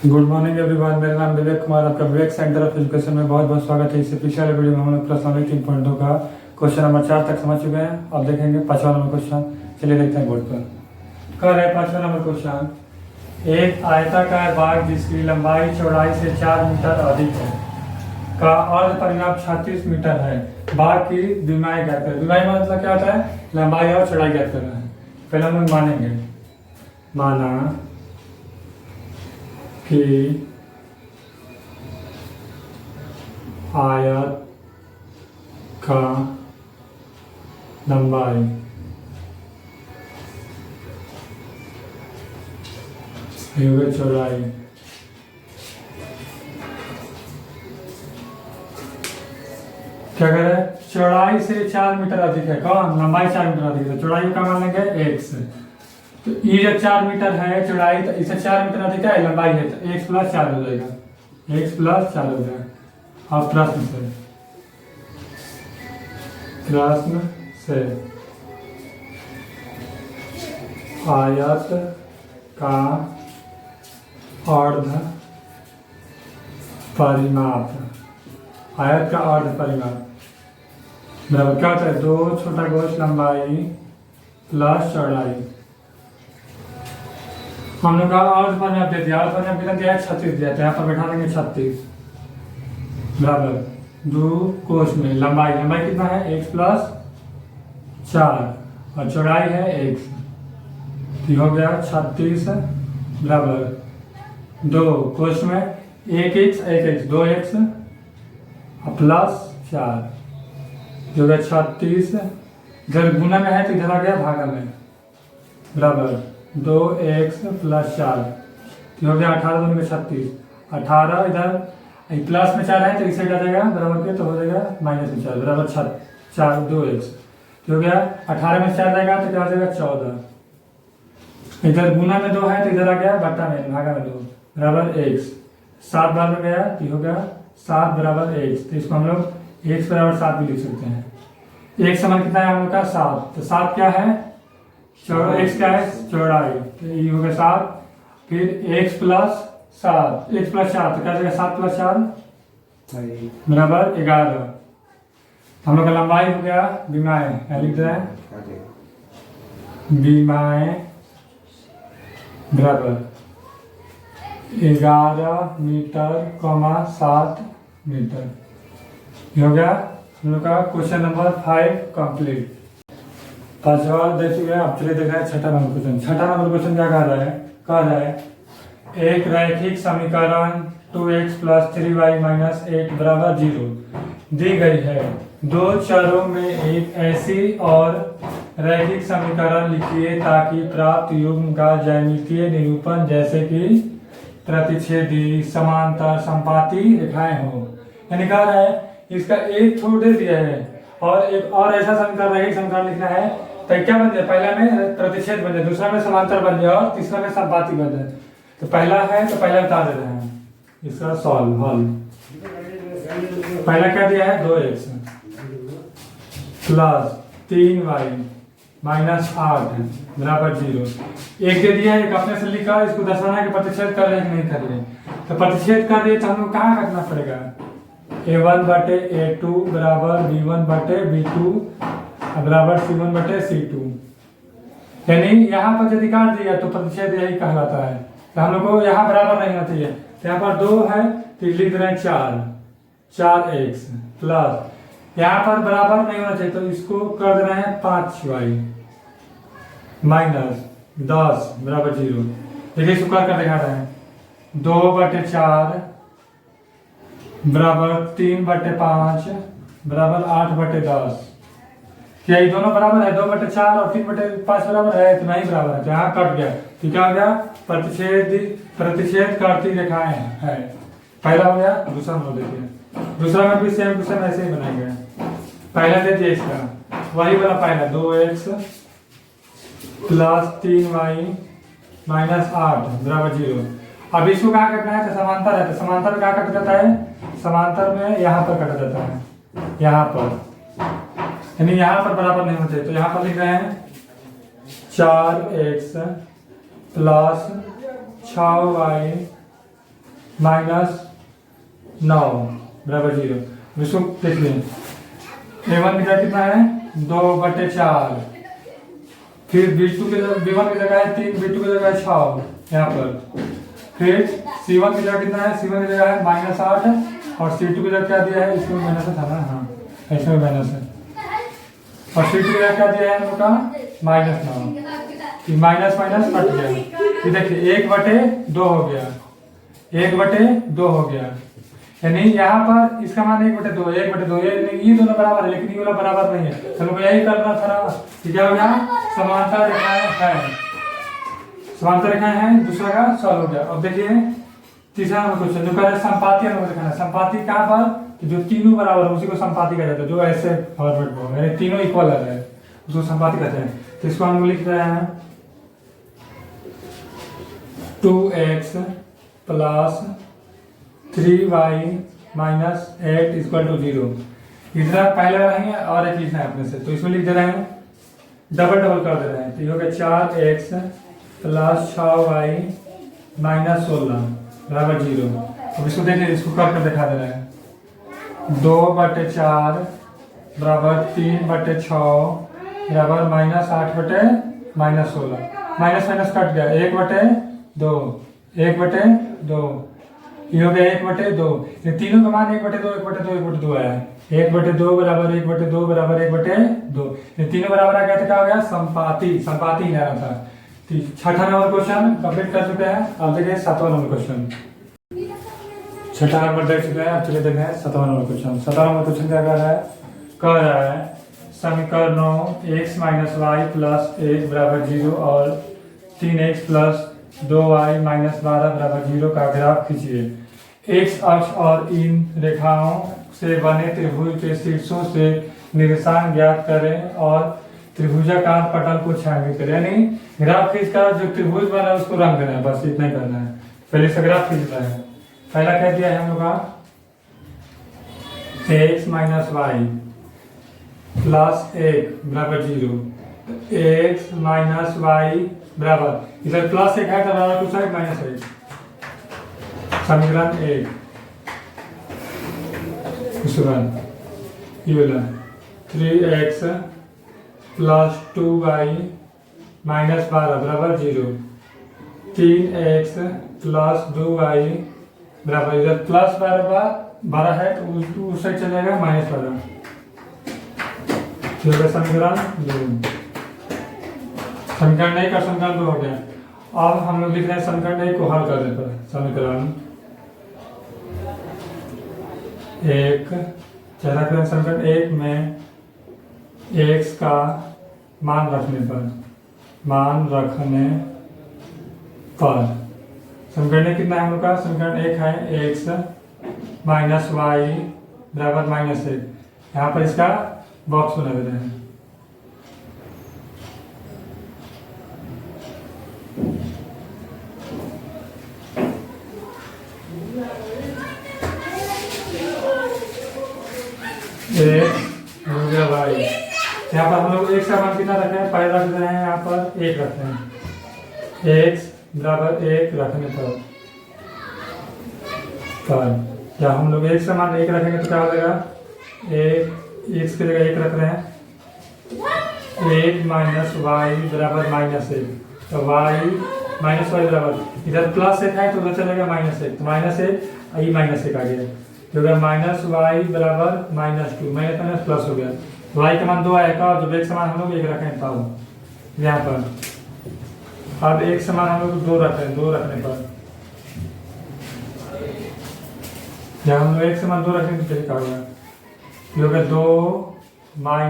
Good morning everyone, मेरा नाम विवेक कुमार, आपका विवेक सेंटर ऑफ एजुकेशन में बहुत बहुत स्वागत है। इससे पिछले वाले वीडियो में हम लोग प्रश्नावली 3.2 का क्वेश्चन नंबर 4 तक समझ चुके हैं। अब देखेंगे 5वां नंबर क्वेश्चन। चलिए देखते हैं बोर्ड पर। कह रहे 5वां नंबर क्वेश्चन, एक आयताकार बाग जिसकी लंबाई चौड़ाई से 4 मीटर अधिक है का अर्ध परिमाप 36 मीटर है। बाग की विमाएं ज्ञात करें। विमाएं मतलब क्या होता है? लंबाई और चौड़ाई ज्ञात करना है। पहले हम लोग मानेंगे, माना कि आयत का लंबाई चौड़ाई क्या कह रहे हैं? चौड़ाई से 4 मीटर अधिक है। कौन? लंबाई 4 मीटर अधिक है। चौड़ाई को क्या मान लेंगे? x। तो ये जब 4 मीटर है चौड़ाई, तो इसे 4 मीटर अधिक है, लंबाई है, तो x + 4 हो जाएगा। x + 4 हो जाएगा। अब प्रश्न से आयत का अर्ध परिमाप, आयत का अर्ध परिमाप बराबर क्या होता है? 2 छोटा गोश लंबाई प्लस चौड़ाई। हम लोग का अर्ध परिमाप दे दिया। अर्ध परिमाप कितना दिया है? 36 दिया। तो यहाँ पर बैठा देंगे 36 बराबर 2 कोश में लंबाई कितना है? x + 4 और चौड़ाई है x। तो हो गया 36 बराबर 2 कोश में 1x 2x प्लस 4 जो है 36। इधर गुना में है तो इधर आ गया भागा में बराबर 2x + 4 हो गया 18 में 36। 18 इधर प्लस में 4 है तो इसे क्या जाएगा बराबर के, तो हो जाएगा -4 बराबर 4 2x। तो हो गया 18 में 4 जाएगा तो क्या हो जाएगा 14। इधर गुना में 2 है तो इधर आ गया बट्टा में भागा में 2 बराबर x। 7 बार में गया तो हो गया 7 बराबर x। तो इसको हम लोग x बराबर 7 भी लिख सकते हैं। x समान कितना है हम लोग का? 7। तो 7 क्या है? x क्या है? चौड़ाई। तो ये हो गया 7। फिर x + 7 x + 4 तो क्या जाएगा? 7 + 4 बराबर 11। हम लोग का लंबाई हो गया विमाएं, लिख रहे हैं विमाएं बराबर 11 मीटर 7 मीटर। ये हो गया हम लोग का क्वेश्चन नंबर 5 कंप्लीट। 5वां देख चुके हैं। अब चलिए देख रहे हैं 6ठा नंबर क्वेश्चन। 6ठा नंबर क्वेश्चन क्या कह रहा है? कह रहा है एक रैखिक समीकरण 2x + 3y - 8 बराबर 0 दी गई है। 2 चरों में एक ऐसी और रैखिक समीकरण लिखिए ताकि प्राप्त युग्म का ज्यामितीय निरूपण जैसे कि प्रतिच्छेदी, समांतर, संपाती रेखाएं हो। यानी कह रहा है इसका एक छोड़ दे दिया है और एक और ऐसा समीकरण रैखिक समीकरण लिखना है तो क्या बन जाए? पहला में प्रतिच्छेद बन जाए, दूसरा में समांतर बन जाए और तीसरा में संपाती बन जाए। तो पहला है तो पहला बता देते हैं इसका सॉल्व हल। पहला क्या दिया है? 2x + 3y - 8 बराबर 0। एक दे दिया है, एक अपने से लिखा। इसको दर्शाना है कि प्रतिच्छेद कर रहे हैं कि नहीं कर रहे। तो प्रतिच्छेद कर रहे तो हम लोग कहाँ रखना पड़ेगा? a1/a2 बराबर b1/b2 बराबर c1/c2। यानी यहाँ पर यदि काट दिया तो प्रतिच्छेद यही कहलाता है। तो हम लोग को यहाँ बराबर नहीं होना चाहिए। तो यहाँ पर 2 है तो लिख रहे हैं 4x प्लस यहाँ पर बराबर नहीं होना चाहिए तो इसको कर दे रहे हैं 5y - 10 बराबर 0। देखिए इसको कर दिखा रहे हैं 2/4 बराबर 3/5 बराबर 8/10। क्या ये दोनों बराबर है? 2/4 और 3/5 बराबर है? तो नहीं बराबर है। तो यहाँ कट गया। तो क्या हो गया? प्रतिच्छेद करती रेखाएं है। पहला हो गया। दूसरा नंबर देखिए, दूसरा में भी सेम टू सेम ऐसे ही बनाएंगे। पहला दे दिया इसका वही वाला पहला 2x + 3y - 8 बराबर 0। अब इसको कहाँ कटना है? तो समांतर है। तो समांतर में कहाँ कट जाता है? समांतर में यहाँ पर कटा जाता है, यहाँ पर। यानी यहाँ पर बराबर नहीं होते। तो यहाँ पर लिख रहे हैं 4x + 6y -9 बराबर 0। इसको देख लें, a1 की जगह कितना है 2/4, फिर b1 की जगह है 3, b2 की जगह है 6 यहाँ पर, फिर c1 की जगह कितना है, c1 की जगह है -8 और c2 की जगह क्या दिया है, इसमें माइनस था ना, हाँ इसमें माइनस है, और c2 की जगह क्या दिया है हम लोग का -9, माइनस माइनस कट गया, ये देखिए 1/2 हो गया, 1/2 हो गया, यानी यहाँ पर इसका मान 1/2, 1/2 ये दोनों बराबर है, लेकिन ये वाला बराबर नहीं है, तो हमको यही करना था ना, क्या हो गया, समांतर रेखाएं हैं, समांतर रेखाएं हैं, दूसरा का सॉल्व हो गया। अब देखिए तीसरा नंबर क्वेश्चन जो कह रहा है संपाती अनुपात दिखाना है। संपाती कहाँ पर, कि जो तीनों बराबर है उसी को संपाती कहा जाता है, जो ऐसे फॉरवर्ड हो यानी तीनों इक्वल है उसको संपाती कहते हैं। तो इसको हम लिख रहे हैं 2x + 3y - 8 = 0। इतना पहले रहेंगे और एक लिखना है अपने से, तो इसमें लिख दे रहे हैं, डबल कर दे रहे हैं, तो ये हो गया 4x + 6y - 16 बराबर 0। अब इसको देखिए, इसको कर दिखा दे रहे हैं, 2/4 बराबर 3/6 बराबर -8/16, माइनस माइनस कट गया, 1/2, 1/2, ये हो गया 1/2, ये तीनों का मान 1/2, 1/2, 1/2 आया है, 1/2 बराबर 1/2 बराबर 1/2, ये तीनों बराबर आ गया तो क्या हो गया, संपाती ही लेना था। छठा नंबर क्वेश्चन कंप्लीट कर चुके हैं। अब देखिए 7वां नंबर क्वेश्चन, 6ठा नंबर देख चुके हैं, अब चलिए देखते हैं 7वां नंबर क्वेश्चन। 7वां नंबर क्वेश्चन क्या कह रहा है समीकरणों x - y + 1 बराबर 0 और 3x + 2y - 12 बराबर 0 का ग्राफ खींचिए। x अक्ष और इन रेखाओं से बने त्रिभुज के शीर्षों से निर्देशांक ज्ञात करें और त्रिभुजाकार पटल को छायांकित करें, यानी ग्राफ खींचकर जो त्रिभुज बना है उसको रंग देना है, बस इतना ही करना है। पहले से ग्राफ खींचना है। पहला क्या दिया है हम लोग का, x - y + 1 बराबर 0, x - y बराबर इधर +1 है तो बराबर 2 साइड -1, समीकरण 1। उसके बाद ये वाला 3x + 2y - 12 बराबर 0, 3x + 2y बराबर इधर +12 है तो उस साइड चलेगा -12, समीकरण 2। समीकरण 1 का समीकरण 2 हो गया। अब हम लोग लिख रहे हैं समीकरण 1 को हल करने पर, समीकरण 1 समीकरण 1 में x का मान रखने पर समीकरण कितना है हम लोग का, समीकरण 1 है x - y बराबर -1, यहाँ पर इसका बॉक्स बना देते हैं। y यहाँ पर हम लोग x का मान कितना रखे हैं, पहले रख रहे हैं यहाँ पर 1 रखते हैं, x बराबर 1 रखने पर जब हम लोग x का मान 1 रखेंगे तो क्या हो जाएगा, x की जगह 1 रख रहे हैं, 1 - y बराबर -1, तो y - y बराबर इधर +1 है तो उधर चलेगा -1, तो -1 ये -1 आ गया, जो -y बराबर -2, माइनस प्लस हो गया, y का मान 2 आएगा और जब x का मान हम लोग 1 रखें तब यहाँ पर, अब x का मान हम लोग 2 रखें, 2 रखने पर जब हम लोग x का मान 2 रखेंगे तो क्या होगा, ये होगा 2 - y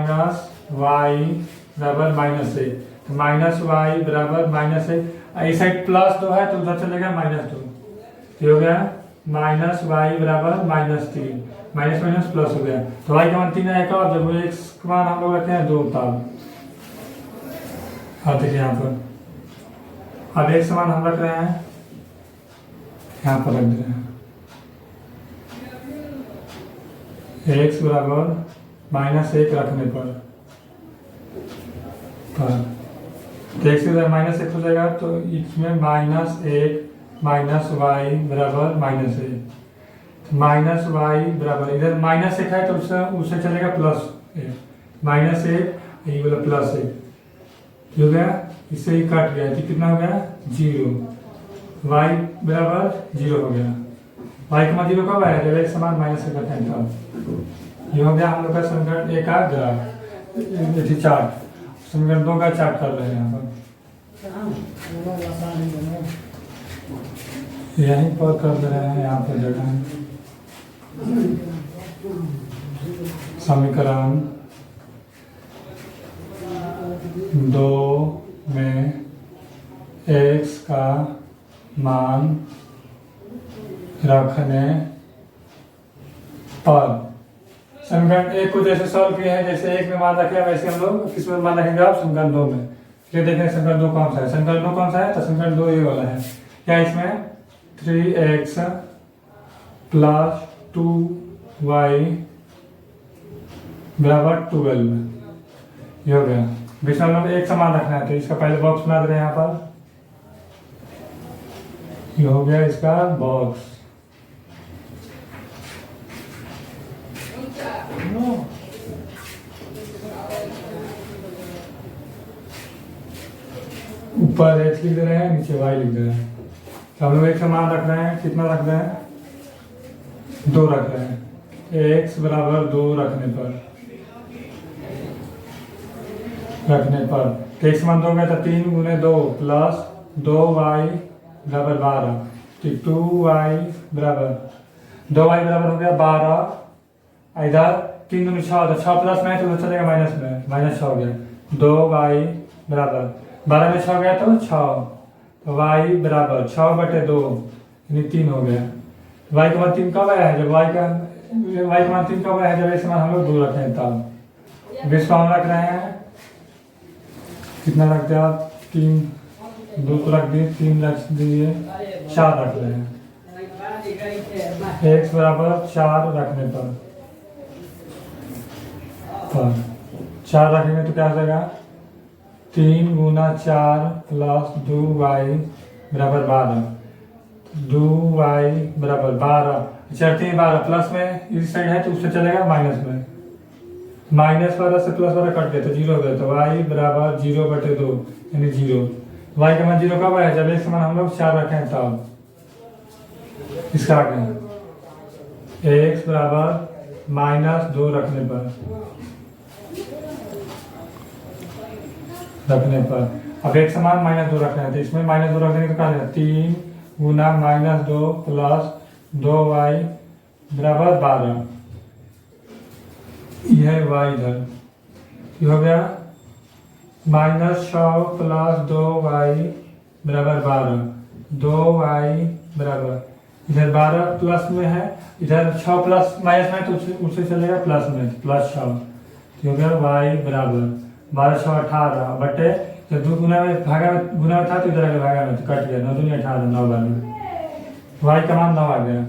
बराबर -1, तो -y बराबर -1, इस साइड +2 है तो उधर चलेगा -2, ये हो गया -y बराबर -3, माइनस माइनस प्लस हो गया, तो y का मान 3 आएगा और जब x का मान हम लोग रखे हैं 2 तब, हाँ देखिए यहाँ पर अब x का मान हम रख रहे हैं, यहाँ पर रख दे रहे हैं x बराबर -1 रखने पर तो x की जगह -1 हो जाएगा, तो इसमें -1 माइनस वाई बराबर माइनस ए, माइनस वाई बराबर इधर माइनस एक है तो उससे चलेगा प्लस ए, माइनस एक ये बोला प्लस एक हो गया, इससे ही कट गया तो कितना हो गया 0, वाई बराबर 0 हो गया। वाई का मान 0 कब आया जब एक समान माइनस से करते हैं तब। ये हो गया हम लोग का समीकरण एक का ग्राफ चार्ट, समीकरण 2 का चार्ट कर रहे हैं यहाँ पर, यहीं पर कर दे रहे हैं यहाँ पर जगह समीकरण 2 में x का मान रखने पर समीकरण 1 को जैसे सॉल्व किया है, जैसे 1 में मान रखे वैसे हम लोग किस में मान रखेंगे आप समीकरण 2 में। ये देखें समीकरण 2 कौन सा है, समीकरण 2 कौन सा है तो समीकरण 2 ये वाला है। क्या इसमें 3x प्लस 2y बराबर 12 ये हो गया। बीच में हम लोग एक समान रखना है तो इसका पहले बॉक्स बना दे रहे हैं यहाँ पर, ये हो गया इसका बॉक्स। ऊपर x लिख दे रहे हैं, नीचे y लिख दे रहे हैं। तो हम लोग एक समान रख रहे हैं, कितना रख रहे हैं 2 रख रहे हैं। x बराबर 2 रखने पर x मान 2 में तो 3 गुने 2 प्लस 2y बराबर 12, तो 2y बराबर हो गया 12, इधर 3 दूनी 6 तो 6 प्लस में तो चलेगा माइनस में, माइनस 6 हो गया। 2y बराबर 12 में 6 गया तो 6, तो y बराबर 6/2 यानी 3 हो गया। y का मान 3 कब आया है जब y का मान 3 कब आया है जब इसमें हम लोग 2 रखे हैं तब। इसको हम रख रहे हैं कितना रखते हैं आप 3, 2 तो रख दिए, 3 रख दिए, 4 रख रहे हैं। x बराबर 4 रखने पर 4 रखेंगे तो क्या हो जाएगा 3 गुना 4 प्लस 2y बराबर 12, 2y बराबर 12, 12 प्लस में इस साइड है तो उससे चलेगा माइनस में, माइनस 12 से प्लस 12 कट गया तो 0 हो गया, तो y बराबर 0/2 यानी 0। y का मान 0 कब आया जब एक समान हम लोग 4 रखे हैं तब। इसका आगे x बराबर -2 रखने पर अब एक समान -2 रख रहे हैं तो इसमें -2 रख देंगे तो क्या है 3 गुना -2 प्लस 2y बराबर 12, यह y इधर ये हो गया -6 प्लस 2y बराबर 12, 2y बराबर इधर 12 प्लस में है, इधर 6 प्लस माइनस में तो उससे चलेगा प्लस में, प्लस 6 हो गया y बराबर 12 6 18 बटे जब 2 गुना में भागा में गुना में था तो इधर आगे भागा में तो कट गया 9 दूनी 18 9 12 y का मान 9 आ गया।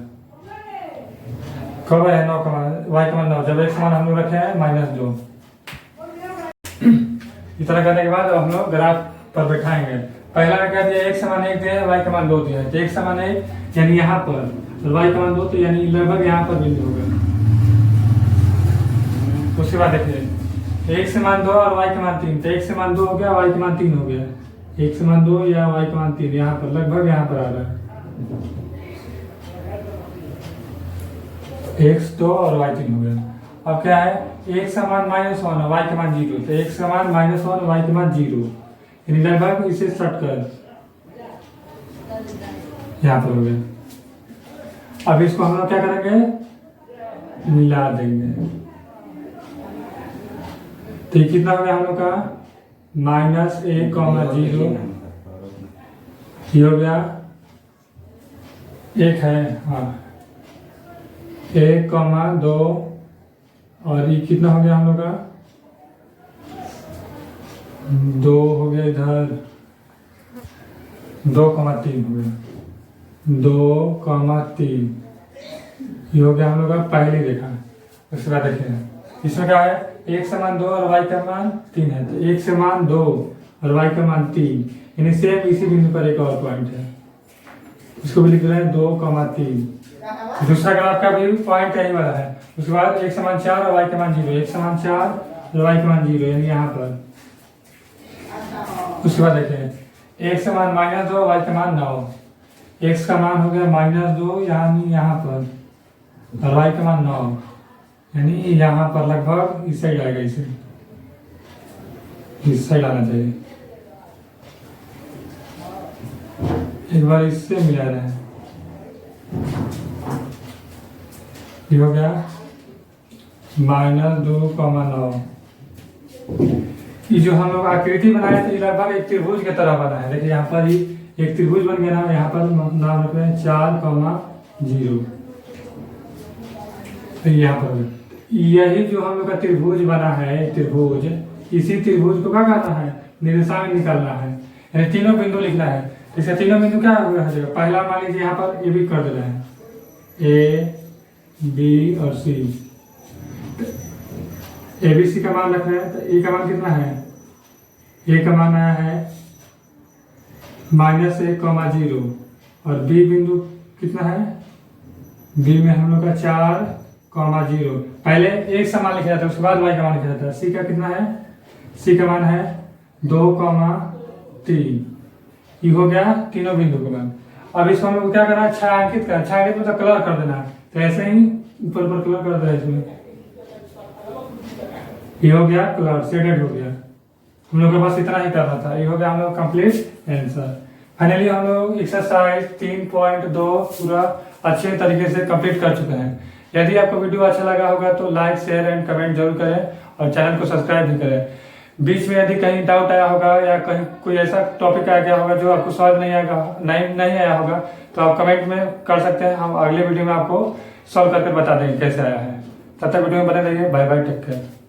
कब है 9 का मान y का मान 9 जब एक समान हम लोग रखे हैं -2। इस तरह करने के बाद अब हम लोग ग्राफ पर बैठाएंगे। पहला में क्या दिया एक समान 1 दिया है, y का मान 2 दिया है, तो एक समान 1 यानी यहाँ पर और y का मान 2 तो यानी लगभग यहाँ पर बिंदु होगा। उसके बाद देखिए एक से मान 2 और y का मान 3, तो एक से मान 2 हो गया y का मान 3 हो गया, एक से मान 2 या y का मान 3 यहाँ पर लगभग यहाँ पर आ रहा है x 2 और y 3 हो गया। अब क्या है एक समान -1 और y के मान 0, तो एक समान -1 और y के मान 0 यानी लगभग इसे सेट कर यहाँ पर हो गया। अब इसको हम लोग क्या करेंगे मिला देंगे, तो ये कितना हो गया हम लोग का -1, 0 ये हो गया 1 है, हाँ 1, 2 और ये कितना हो गया हम लोग का 2 हो गया, इधर 2, 3 हो गया, 2, 3 ये हो गया हम लोग का पहले देखा। उसके बाद देखिए इसमें क्या है एक समान 2 और y का मान 3 है, तो एक समान 2 और y का मान 3 यानी सेम इसी बिंदु पर एक और पॉइंट है, इसको भी लिख रहे हैं 2,3। दूसरा ग्राफ का भी पॉइंट यही वाला है। उसके बाद x समान 4 और y के मान 0, x समान 4 और y के मान 0 यानी यहाँ पर। उसके बाद देखें x समान -2 y के मान 9, x का मान हो गया -2 यानी यहाँ पर, और y का मान 9 यानी यहाँ पर लगभग इस साइड आएगा, इसे इस साइड आना चाहिए। एक बार इससे मिला रहे हैं, ये हो गया -2,9। ये जो हम लोग आकृति बनाए थे लगभग एक त्रिभुज की तरह बना है। देखिए यहाँ पर ही एक त्रिभुज बन गया ना, यहाँ पर नाम रख रहे हैं 4,0। तो यहाँ पर यही जो हम लोग का त्रिभुज बना है त्रिभुज, इसी त्रिभुज को क्या करना है, निर्देशांक निकालना है, यानी तीनों बिंदु लिखना है। इसका तीनों बिंदु क्या हो जाएगा, पहला मान लीजिए यहाँ पर ये भी कर दे रहे हैं ए बी और सी। ए बी सी का मान रख रहे हैं, तो ए का मान कितना है, ए का मान आया है -1,0 और बी बिंदु कितना है, बी में हम लोग का 4,0। पहले एक समान लिखा जाता है, उसके बाद y का मान लिखा जाता है। सी का कितना है, सी का मान है 2,3। ये हो गया तीनों बिंदु का मान। अब इसको हम लोग क्या करना है, छायांकित करना। छायांकित मतलब कलर कर देना है, तो ऐसे ही ऊपर ऊपर कलर कर देना है इसमें। ये हो गया कलर शेडेड हो गया। हम लोग के पास इतना ही करना था। ये हो गया हम लोग कंप्लीट आंसर। फाइनली हम लोग एक्सरसाइज 3.2 पूरा अच्छे तरीके से कंप्लीट कर चुके हैं। यदि आपको वीडियो अच्छा लगा होगा तो लाइक शेयर एंड कमेंट जरूर करें और चैनल को सब्सक्राइब भी करें। बीच में यदि कहीं डाउट आया होगा या कहीं कोई ऐसा टॉपिक आ गया होगा जो आपको समझ नहीं आया होगा तो आप कमेंट में कर सकते हैं। हम अगले वीडियो में आपको सॉल्व करके बता देंगे कैसे आया है। तब तक वीडियो में बने रहिए। Bye bye, take care.